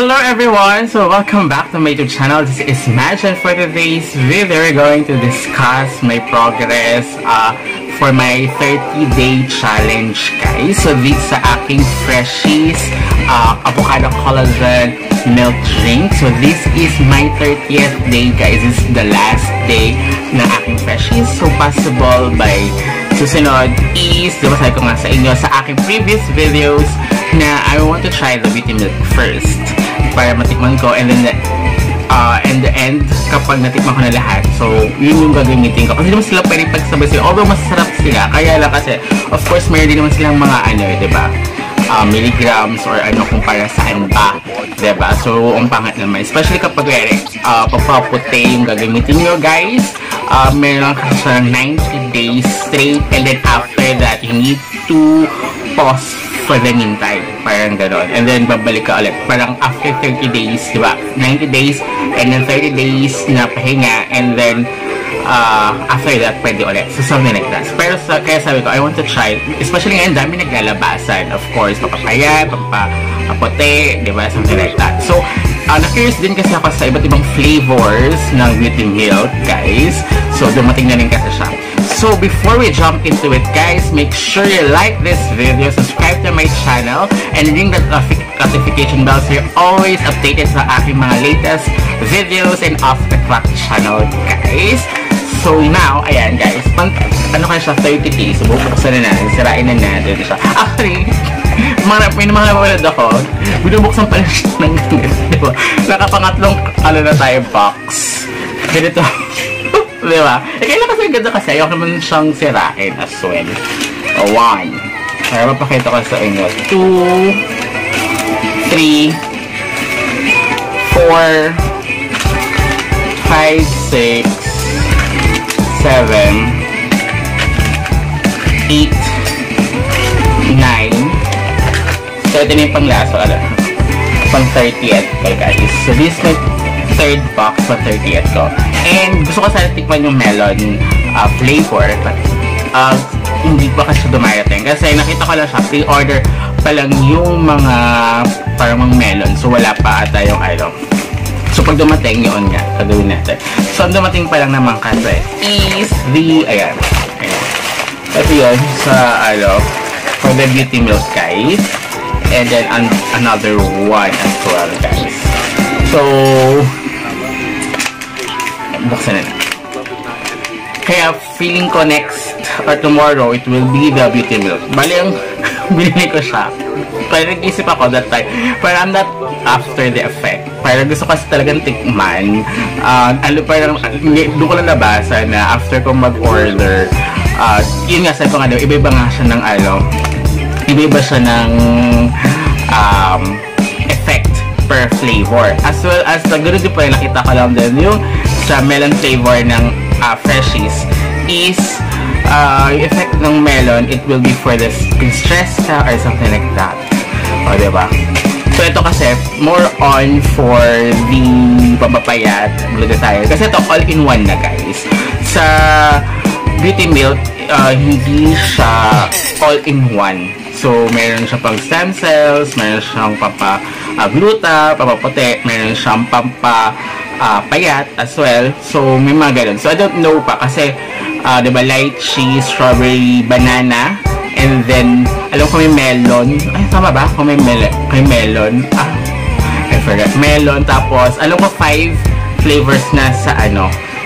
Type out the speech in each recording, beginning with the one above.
Hello everyone! So welcome back to my YouTube channel. This is Madge, and for today's video, we're going to discuss my progress for my 30-day challenge, guys. So this sa aking Freshies avocado collagen milk drink. So this is my 30th day, guys. This is the last day ng aking Freshies. So possible by susunod is, diba sabi ko nga sa inyo sa aking previous videos na I want to try the beauty milk first para matikman ko, and then in the end, kapag natikman ko na lahat, so yun yung gagamitin ko. Kasi naman sila pwede pagsabay sila, although masarap sila, kaya lang kasi of course mayroon din naman silang mga ano, diba, milligrams or ano kung para saan ba, diba? So ang pangat naman, especially kapag pagpaputi yung gagamitin nyo, guys. Meron kasi siya 90 days straight, and then after that you need to pause for the meantime, parang gano'n, and then babalik ka ulit parang after 30 days, diba? 90 days and then 30 days na pahinga, and then after that pwede ulit, so something like that. Pero kaya sabi ko, I want to try, especially ngayon dami naglalabasan, of course, papapayat, papaputi, diba? Something like that. So na-curious din kasi ako sa iba't ibang flavors ng beauty milk, guys. So dumating na rin kasi siya. So before we jump into it, guys, make sure you like this video, subscribe to my channel, and ring the notification bell so you're always updated sa aking mga latest videos and off the clock channel, guys. So now, ayan guys, ano kaya siya, 30 days, so bubuksan na natin, sirain na natin siya. Actually, may mga napapalad ako, binubuksan pa rin siya ng ganito, diba? Nakapangatlong, ano na tayo, box. Ganito. Diba? Kailan kasi ganda kasi, ayaw naman siyang sirain as well. 1. Kaya mapakita ko sa inyo. 2, 3, 4, 5, 6, 7, 8, 9. So, ito na yung pang-laso, pang 30th ko, guys. So, this is my third box sa 30th ko. And gusto ko sana tikman yung melon flavor, but hindi pa kasi dumarating. Kasi nakita ko lang siya, pre-order pa lang yung mga parang melon. So, wala pa ata yung ano. So, pag dumating, yun nga, gagawin natin. So, ang dumating pa lang naman kasi is the, ayan. Ito yun sa, for the beauty milk, guys. And then, another one as well, guys. So, buksan na. Kaya, feeling ko next or tomorrow, it will be the beauty milk. Bali, ang binili ko siya. Pero nag-isip ako that time, pero I'm not after the effect. Pero gusto kasi talagang tikman. Parang, doon ko lang nabasa na after ko mag-order, yun nga, sabi ko nga daw, iba-iba nga siya ng iba-iba siya ng effect per flavor. As well as, ganoon din pa yung nakita ko lang din, yung sa melon flavor ng Freshies is, yung effect ng melon, it will be for the stress ka or something like that. O, diba? So, ito kasi, more on for the papapayat, tayo. Kasi ito, all-in-one na, guys. Sa beauty milk, hindi siya all-in-one. So, meron siyang pang stem cells, meron siyang pampa-gluta, papaputi, meron siyang pampa-payat as well. So, may mga ganun. So, I don't know pa kasi, diba, lychee, strawberry, banana, and then, alam ko may melon. Ay, tama ba? Kung may melon. I forgot. Melon, tapos, alam ko 5 flavors na sa,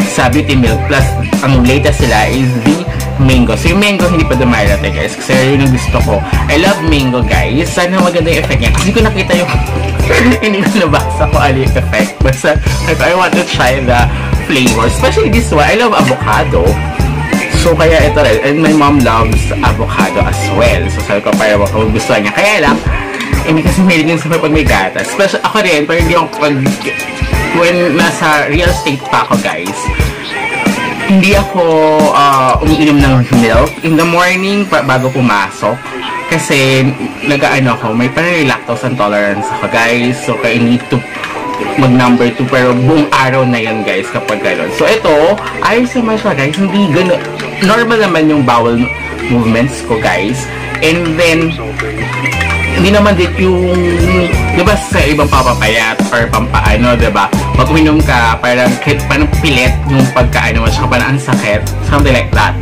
sa beauty milk. Plus, ang latest sila is the mango. So, yung mango, hindi pa dumarating, guys. Kasi yun ang gusto ko. I love mango, guys. Sana maganda yung effect niya. Kasi ko nakita yung hindi ko nabasa ko ano yung effect. Basta, I want to try the flavor. Especially this one. I love avocado. So, kaya ito rin. And my mom loves avocado as well. So, sabi ko, para gusto niya. Kaya lang, hindi kasi mahilig din sa pag may gatas. Especially ako rin, pero hindi ako when nasa real estate pa ako, guys, hindi ako umiinom ng milk in the morning bago pumasok. Kasi ako, may parang lactose intolerance ako, guys. So, kaya need to mag number 2, pero buong araw na yan, guys, kapag gano'n. So, ito, ayos naman siya, guys. Hindi gano'n. Normal naman yung bowel movements ko, guys. And then, hindi naman din yung, di ba sa ibang papapayat or pampaano, di ba? Pag uminom ka, parang pilit yung pagkaano mo, saka parang ang sakit, something like that.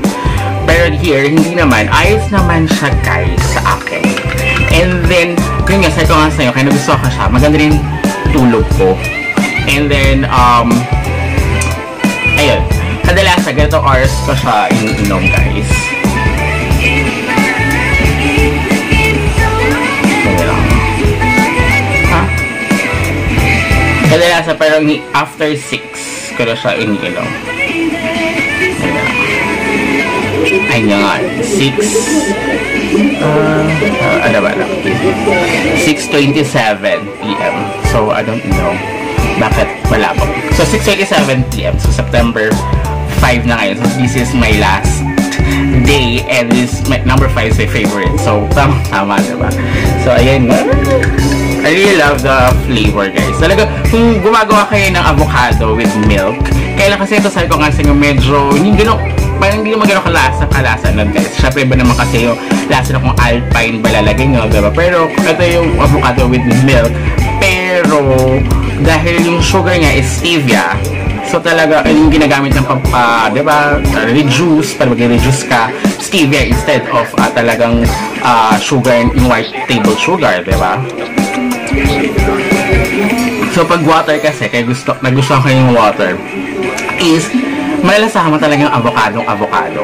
Pero here, hindi naman, ayos naman siya guys sa akin. And then, yun nga, sabi ko nga sa'yo, kaya nagustuhan ko siya, maganda rin tulog ko. And then, ayun, kadalasan, ganito oras ko siya iniinom guys. Kadalasan parang after 6 ko na siya iniinom. Ayun nga, 6 ano ba na? 6:27 PM. So, I don't know bakit wala po. So, 6:27 PM. So, September 5 na ngayon. So, this is my last day and this number 5 is my favorite. So, tama diba? So, ayan nga. I really love the flavor guys. Talaga, kung gumagawa kayo ng avocado with milk, kailan kasi ito sabi ko nga sa inyo, medyo, parang hindi naman gano'ng kalasa nun guys. Siyempre iba naman kasi yung lasa na kung alpine ba lalagay nyo, diba? Pero ito yung avocado with milk. Pero, dahil yung sugar niya is stevia, so talaga, yung ginagamit ng diba, reduce, para mag-reduce ka, stevia instead of talagang sugar, yung white table sugar, diba? So, pag water kasi, kaya nagustuhan ko yung water, is, malalasahan mo talagang avocado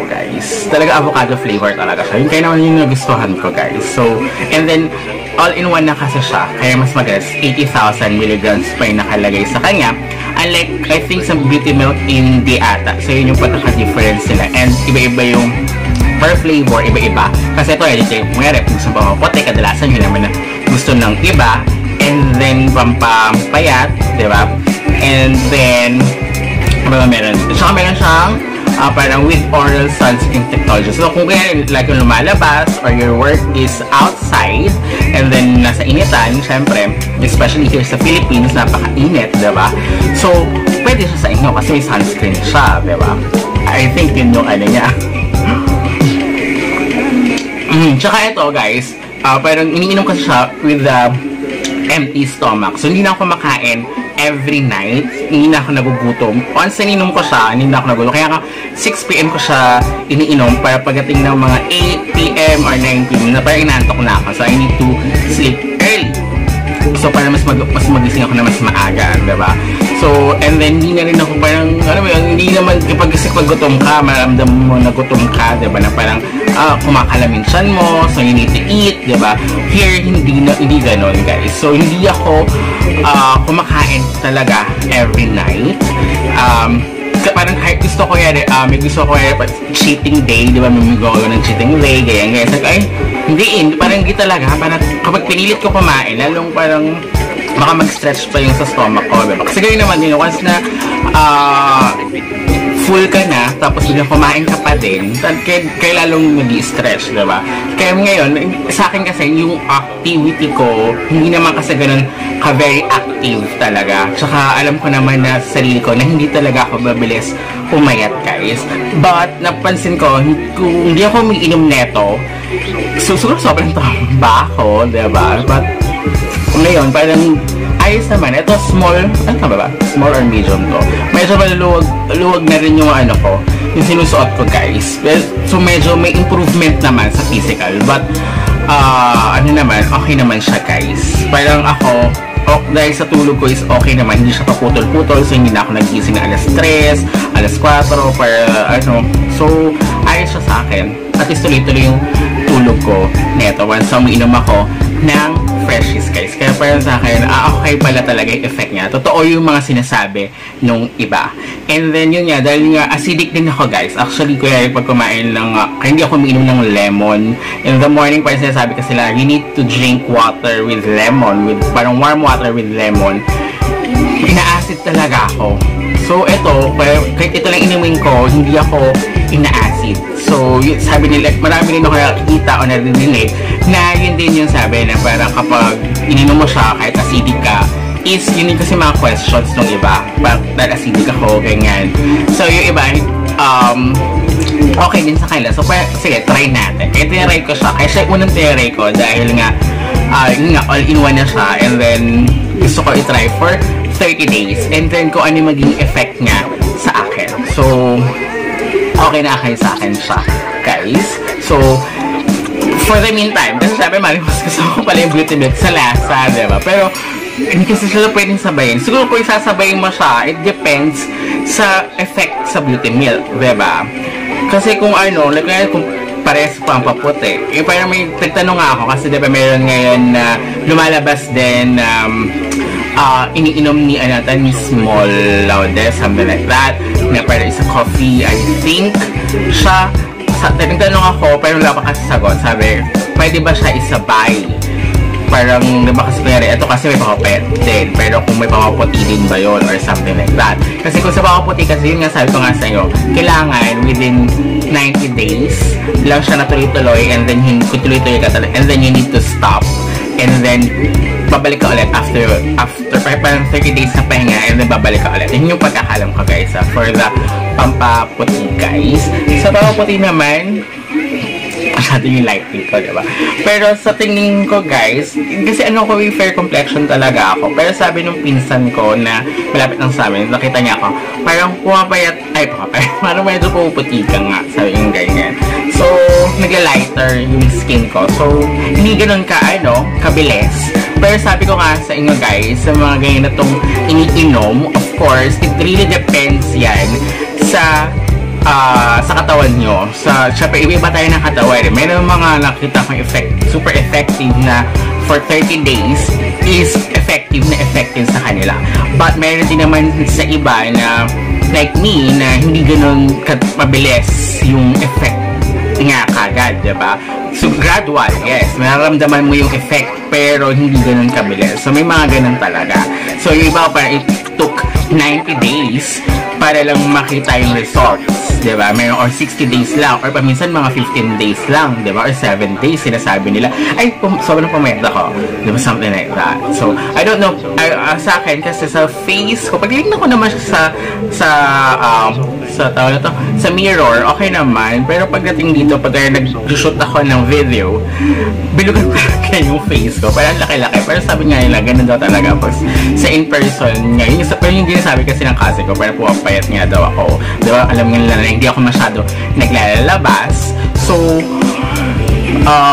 guys. Talaga avocado flavor talaga siya. Yung kaya naman yung nagustuhan ko guys. So, and then, all-in-one na kasi siya. Kaya mas magalas, 80,000 milligrams pa yung nakalagay sa kanya. Unlike, I think, sa beauty milk hindi ata. So, yun yung pagkaka-difference nila. And, iba-iba yung per flavor, iba-iba. Kasi ito, kung nga gusto pa maputi, kadalasan yun naman na gusto ng iba. And then, pampayat, diba? And then, ano meron? Saka meron siyang parang with oral sunscreen technology. So, kung kaya like yung lumalabas or your work is outside and then nasa initan, syempre, especially here sa Philippines, napaka-init, diba? So, pwede siya sa inyo kasi may sunscreen siya, diba? I think yun yung ano niya. Tsaka ito, guys, parang iniinom kasi siya with the empty stomach. So, hindi na ako kumakain every night. Hindi na ako nagugutom. Once ininom ko siya, hindi na ako nagugutom. Kaya 6 PM ko siya iniinom para pagdating ng mga 8 PM or 9 PM na parang inaantok na ako. So, I need to sleep early. So, para mas magising ako na mas maaga, diba? So, and then, hindi na rin ako parang, ano mo yun, hindi naman, kapag gutom ka, maramdam mo na gutom ka, diba? Na parang, kumakalamin siyan mo, so you need to eat, diba? Here, hindi ganon, guys. So, hindi ako, kumakain talaga every night. Parang kahit gusto ko yan, may gusto ko yan, cheating day, di ba? May gawa ng cheating day, ganyan. Sabi ko, ay, hindi, parang hindi talaga. Parang kapag pinilit ko kumain, lalong parang baka mag-stretch pa yung sa stomach ko, diba? Kasi ganyan naman yun, once na full ka na, tapos biglang kumain ka pa din, kaya lalong nag-i-stretch, diba? Kaya ngayon, sa akin kasi, yung activity ko, hindi naman kasi ganun ka-very active talaga. Tsaka alam ko naman na sa sarili ko na hindi talaga ako mabilis pumayat, guys. But, napansin ko, kung hindi ako umiinom neto, siguro sobrang tamba ako, diba? But, ngayon, parang ayos naman. Ito, small, ano ba? Small or medium to. Medyo maluwag na rin yung ano ko, yung sinusuot ko, guys. So, medyo may improvement naman sa physical. But, ano naman, okay naman siya, guys. Parang ako, dahil sa tulog ko is okay naman, hindi siya paputol-putol, so hindi na ako nagising na alas 3, alas 4, para ano. So, ayos siya sa akin. At least tuloy-tuloy yung tulog ko neto once umiinom ako ng freshies, guys. Kaya parang sa akin, okay pala talaga yung effect niya. Totoo yung mga sinasabi nung iba. And then yun nga, dahil nga acidic din ako, guys. Actually, kuya, pag kumain ng, hindi ako umiinom ng lemon. In the morning, parang sinasabi kasi sila, you need to drink water with lemon, with parang warm water with lemon. Ina-acid talaga ako. So, ito, kahit ito lang inumin ko, hindi ako ina-acid. So, sabi nila, marami rin ako nakikita o narinig na yun din yung sabi na parang kapag ininom mo siya, kahit acidic ka, is yun din kasi mga questions ng iba. Bakit acidic ako, ganyan. So, yung iba, okay din sa kanila. So, sige, try natin. Kaya tinaray ko siya. Kaya siya unang tinaray ko dahil nga, yun nga, all-in-one na siya, and then gusto ko i-try for 30 days, and then kung ano maging effect niya sa akin. So, okay na sa akin siya, guys. So, for the meantime, kasi sabi, mas gusto ko pala yung beauty milk sa lasa, diba? Pero, hindi kasi sila pwedeng sabayin. Siguro kung isasabayin mo siya, it depends sa effect sa beauty milk, diba? Kasi kung ano, like, kung parehas pa ang paputi, parang may nagtanong ako, kasi diba meron ngayon na lumalabas din, iniinom ni ni Small Laudes, something like that, na parang isa coffee, I think, siya, nagtanong ako, pero wala pa kasi sagot, sabi, pwede ba siya isabay? Parang, diba kasi kanyari, ito kasi may pakapet din, pero kung may pamaputi din ba yun, or something like that. Kasi kung sa pamaputi, kasi yun nga sabi ko nga sa inyo, kailangan within 90 days lang siya natuloy-tuloy, and then kung tuloy-tuloy ka talaga, and then you need to stop, and then babalik ka ulit after parang 30 days na pahinga, and then babalik ka ulit. Yun yung pagkakalam ko, guys, for the pampaputi, guys. Sa pampaputi naman, masyado yung lighting ko, diba? Pero sa tingin ko, guys, kasi ano ko, fair complexion talaga ako. Pero sabi nung pinsan ko na malapit lang sa amin, nakita niya ako, parang pumapayat, parang medyo puputi ka nga, sabi yung ganyan. So, nagla-lighter yung skin ko. So, hindi ganun kabilis. Pero sabi ko nga sa inyo, guys, sa mga ganyan na itong iniinom, of course, it really depends yan sa katawan nyo. Syempre, iba tayo ng katawan. Meron mga nakita kong super effective na for 30 days is effective sa kanila. But meron din naman sa iba na like me, na hindi ganun mabilis yung effect nga kagad, diba? So, gradual, yes. Mararamdaman mo yung effect, pero hindi ganun kabilis. So, may mga ganun talaga. So, yung iba parang it took 90 days para lang makita yung results, diba? Meron or 60 days lang, or paminsan mga 15 days lang, diba? Or 7 days, sinasabi nila, ay, sobrang pumayat ako, diba? Something like that. So, I don't know, sa akin, kasi sa face ko, pag tinignan ko naman siya sa mirror, okay naman, pero pagdating dito, pag nag-shoot ako ng video, bilugan talaga yung face ko, parang laki-laki, pero sabi nga nila, ganun daw talaga, pag sa in-person nga, yung ginasabi kasi ng kasi ko, parang pumapayat nga daw ako, diba? Alam nga nila na hindi ako masyado naglalabas, so,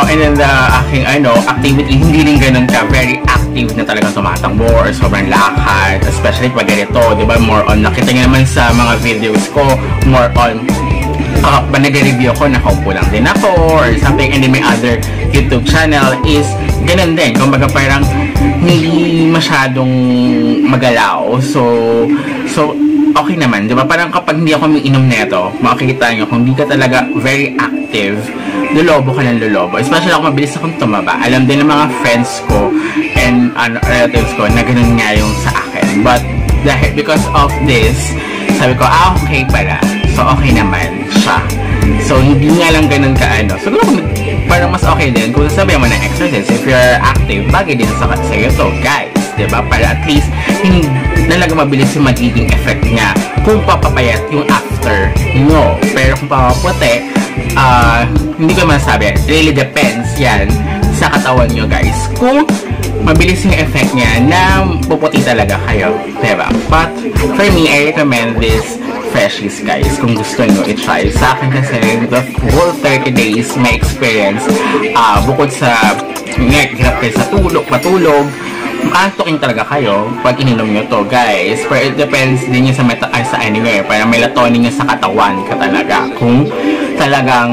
and then the aking activity, hindi rin ganun ka, very active na talagang tumatakbo or sobrang lakad, especially pag ganito, diba? More on, nakita nyo naman sa mga videos ko, more on, ba nag-review ako, nakaupo lang din ako or something, and then my other YouTube channel is ganun din, kumbaga parang hindi masyadong magalaw, so okay naman, diba? Parang kapag hindi ako umiinom neto, makikita nyo kung hindi ka talaga very active, lulobo ka ng lulobo, especially ako mabilis akong tumaba. Alam din ng mga friends ko and relatives ko na ganun nga yung sa akin, but because of this, sabi ko, okay pala. So, okay naman siya. So, hindi nga lang ganun siguro parang mas okay din kung sabihin mo na exercise. If you're active, bagay din sa iyo to, guys. Diba? Para at least, hindi talaga mabilis yung magiging effect niya kung papapayat yung after nyo. Pero kung papaputi, hindi ko masabi. It really depends yan sa katawan nyo, guys. Kung mabilis yung effect niya na puputi talaga kayo. Diba? But, for me, I recommend this Freshies, guys, kung gusto nyo i-try. Sa akin kasi, the whole 30 days, my experience, bukod sa hirap kayo sa matulog, antokin talaga kayo pag ininom nyo to, guys. Pero it depends din yun sa anywhere. Parang melatonin nyo sa katawan ka talaga. Kung talagang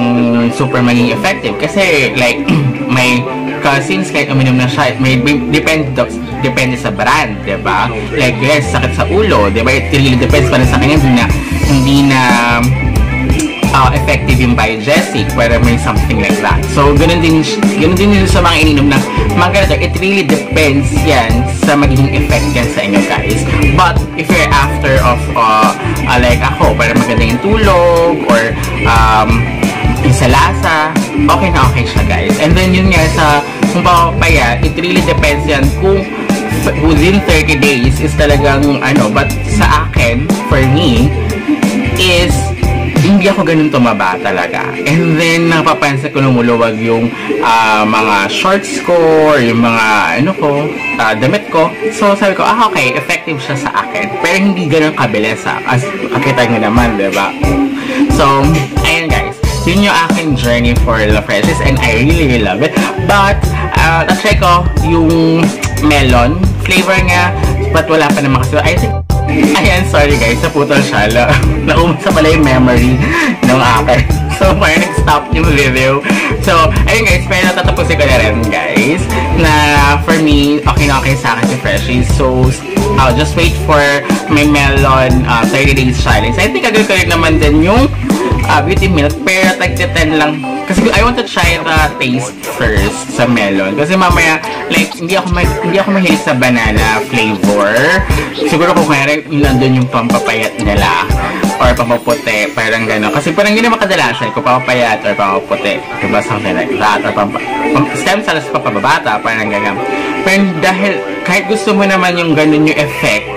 super maging effective. Kasi, like, may cousins, kahit uminom na siya, may depende sa brand, diba? Like, yes, sakit sa ulo, diba? It really depends pa rin sa kanya, hindi na effective yung Biogesic, pero may something like that. So, ganun din sa mga ininom na mga ganito, it really depends yan sa magiging effect yan sa inyo, guys. But, if you're after of, like ako, para maganda yung tulog, or, yung sa lasa, okay na okay siya, guys. And then, yun nga, kung papapaya, it really depends yan kung within 30 days is talagang, but sa akin, for me, is hindi ako ganun tumaba talaga. And then, napapansin ko lumuluwag yung mga shorts ko, or yung mga, damit ko. So, sabi ko, okay, effective siya sa akin. Pero hindi ganun kabilis, as nakita nyo naman, diba? So, ayun guys. Yun yung aking journey for La Freshies, and I really love it. But, na-try ko yung melon flavor nga, but wala pa naman kasi. I think, ayan, sorry guys, naputol siya. Naumasa pala yung memory ng akin. So, parang nag-stop yung video. So, ayun guys, pero tatapusin ko na rin guys, na for me, okay na okay sa akin si Freshies. So, I'll just wait for my melon 30 days challenge. I think agad ko rin naman din yung beauty milk, pero tag-10 lang. Kasi I want to try the taste first sa melon. Kasi mamaya, like, hindi ako mahilig sa banana flavor. Siguro kung kaya yung nandun yung pampapayat nila or pampaputi, parang gano'n. Kasi parang yun yung makadalasan kung pampapayat or pampaputi. Diba, something like that. Or stem cells pa pababata, parang gano'n. Pero dahil, kahit gusto mo naman yung gano'n yung effect,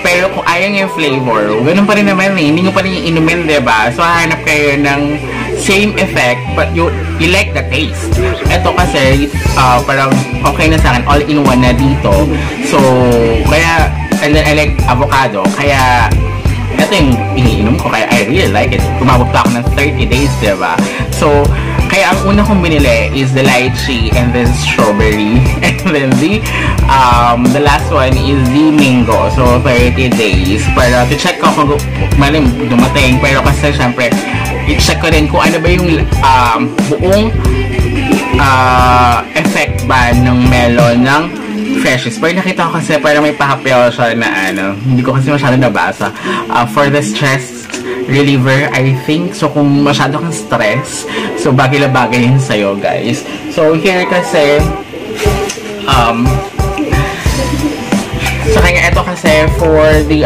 pero kung ayaw niya yung flavor, ganun pa rin naman hindi nyo pa rin yung inumin, diba? So, hahanap kayo ng same effect, but you like the taste. Ito kasi, parang okay na sa akin, all-in-one na dito. So, kaya, and then I like avocado, kaya, ito yung iniinom ko, kaya I really like it. Tumabot pa ako ng 30 days, diba? So, kaya ang una kong binili is the lychee and then strawberry. And then the last one is the mango. So, 30 days. Para to check ko kung maling dumating. Pero kasi, syempre, i-check ko rin kung ano ba yung buong effect ba ng melon ng Freshies. Pero nakita ko kasi parang may pahapyaw siya na hindi ko kasi masyado nabasa. For the stress reliever, I think. So, kung masyado kang stress, so bagay na bagay yun sa'yo, guys. So, here kasi, sa kanya, ito kasi for the,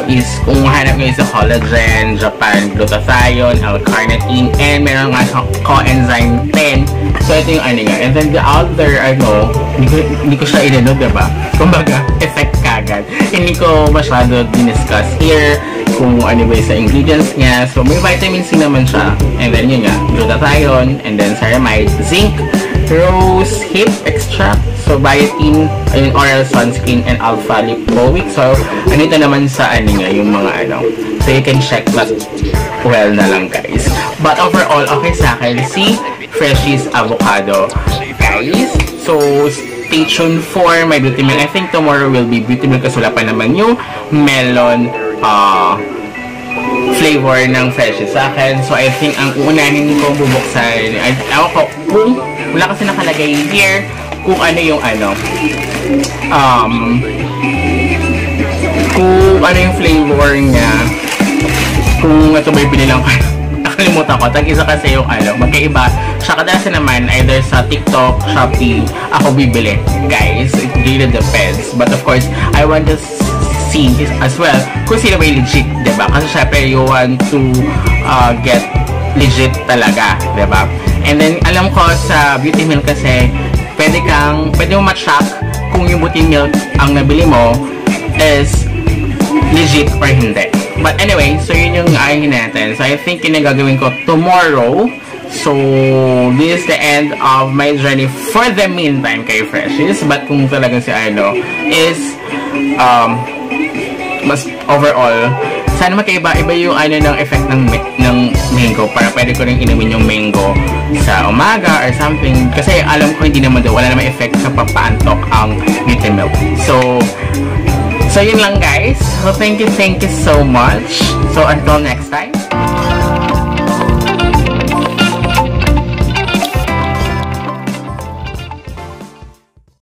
is kung hanap nyo sa collagen, Japan glutathione, L-carnitine, and meron nga siyang coenzyme 10. So, ito yung nga. And then the other, hindi ko siya diba? Kumbaga, effect kagad. Hindi ko masyado diniscuss here kung ano ba sa ingredients niya. So, may vitamin C naman siya. And then, yun nga, glutathione, and then ceramide, zinc, rose hip extract, so biotin, oral sunscreen, and alpha lipoic. So, anito naman sa yung mga So, you can check that well na lang, guys. But overall, okay sa akin si Freshies avocado, guys. So, stay tuned for my beauty milk. I think tomorrow will be beauty milk kasi wala pa naman yung melon flavor ng Freshies sa akin. So, I think ang uunahin ko bubuksan, ako ko, kung wala kasi nakalagay here, kung ano yung kung ano yung flavor niya, kung ito ba yung binilang ko. Nakalimutan ko. Tag-isa kasi yung magkaiba. Siya kadalasan naman, either sa TikTok, Shopee, ako bibili. Guys, it really depends. But of course, I want to see as well kung sino ba yung legit, diba? Kasi syempre, you want to get legit talaga, diba? And then, alam ko sa beauty milk kasi, pwede mo ma-track kung yung beauty milk ang nabili mo is legit or hindi. But anyway, so yun yung ayin natin. So I think yun yung gagawin ko tomorrow. So this is the end of my journey for the meantime kay Freshies. But kung talagang si is mas overall, sana magkaiba-iba yung ng effect ng mango para pwede ko rin inumin yung mango sa umaga or something. Kasi alam ko hindi naman daw, wala naman effect sa papaantok ang beauty milk. So yun lang guys. So thank you so much. So until next time.